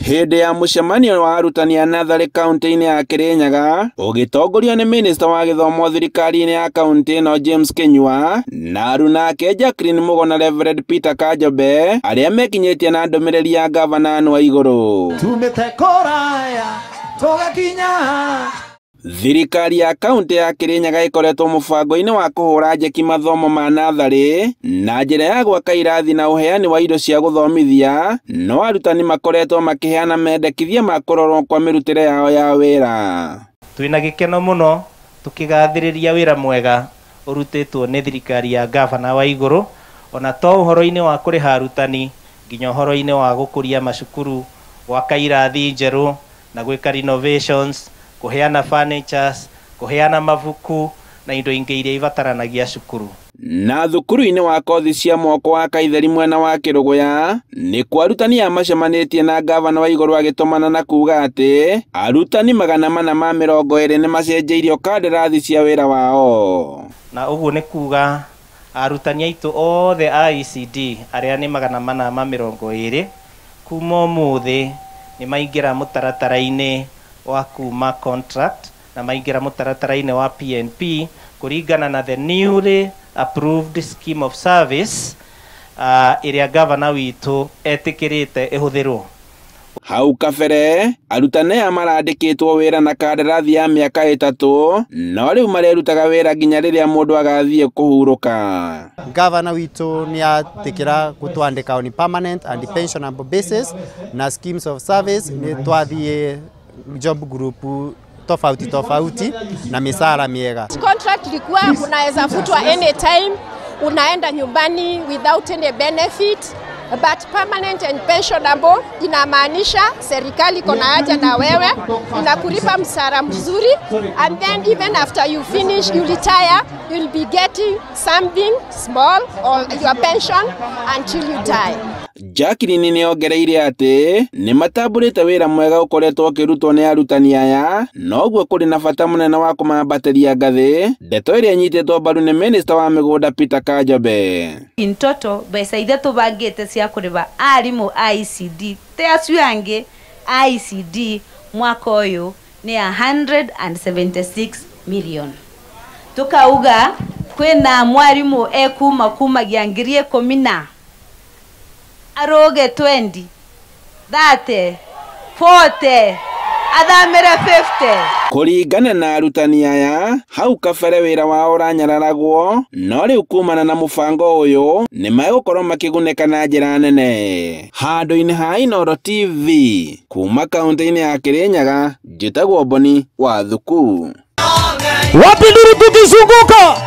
Hĩndĩ ya mũcemanio wa arutani a natharĩ kaunti-inĩ ya Kĩrinyaga ũgĩtongorio nĩ minista wa gĩthomo thirikari-inĩ ya kaunti ĩno James Kĩnyua na aruna ake Jacqueline Mugo na Reverend Peter Kanjombe arĩa mekinyĩtie na ndũmĩrĩri ya gavana wa igũrũ. Tumĩte kũraya tũgakinya. Thirikari ya kaunti ya Kĩrinyaga ĩkoretwo mũbango-inĩ wa kũhũra njeki mathomo ma natharĩ na njĩra ya gwaka irathi na ũheani wa indo cia gũthomithia, no arutani makoretwo makĩheana mendekithia ma kũrorwo kwa mĩrutĩre yao ya wĩra. Twĩna gĩkeno mũno tũkĩgathĩrĩria wĩra mwega ũrutĩtwo nĩ thirikari ya gavana wa igũrũ, ona to ũhoro-inĩ wa kũrĩha arutani nginya ũhoro-inĩ wa gũkũria macukuru, gwaka irathi njerũ na gwĩka renovations, kuheana furnitures, kuheana mabuku na indo ingĩ iria ibataranagia cukuru. Na thukuru-inĩ wa kothi cia moko wa Kaitheri mwena wa Kĩrũgũya nĩ kwa arutani macemanĩtie na gavana wa igũrũ agĩtũmana na kuga atĩ arutani 420 nĩ macenjeirio kandarathi cia wĩra wao. Na ũguo nĩ kuga arutani aitũ othe a ECD arĩa nĩ 420 kuma ũmũthĩ nĩ maingĩra mũtaratara-inĩ wa kuma contract na maingĩra mũtaratara-inĩ wa PNP kũringana na the newly approved scheme of service ĩrĩa gavana witũ etĩkĩrĩte ĩhũthĩrwo. Hau kabere arutani aya marandĩkĩtwo wĩra na kandarathi ya mĩaka 3 no rĩu marerutaga wĩra nginya rĩrĩa mũndũ agathiĩ kũhurũka. Gavana witũ nĩ atĩkĩra gũtwandĩka on permanent and pensionable basis na schemes of service nĩ twathiĩ job group tofauti na misara miega. Contract ilikuwa unaweza futwa anytime, unaenda nyumbani without any benefit, but permanent and pensionable inamaanisha serikali iko na haja na wewe, inakulipa msara mzuri, and then even after you finish, you retire, you'll be getting something small or your pension until you die. Jacqueline nĩ ongereire atĩ nĩ matambũrĩte wĩra mwega ũkoretwo ũkĩrutwo nĩ arutani aya, noguo kũrĩ na bata mũnene wa kũmambatĩria ngathĩ, ndeto ĩrĩa nyitĩtwo mbaru nĩ minista wa mĩgũnda Peter Kanjombe. In total, mbeca iria tũbangĩte cia kũrĩha arimũ a ECD te acio angĩ a ECD mwaka ũyũ nĩ 176 million. Tukauga kwĩna mwarimũ kumagia ngiri 10 aroge 20, 30, 40, athamĩre 50. Kũringana na arutani aya, hau kabere wĩra wao ũranyararagwo, no rĩu kumana na mũbango ũyũ nĩ megũkorwo makĩgunĩka na njĩra nene. Handũ-inĩ ha Inooro TV kuma kaunti-inĩ ya Kĩrinyaga, njĩtagwo Boni wa Thuku. Wapi nduru tukizunguka?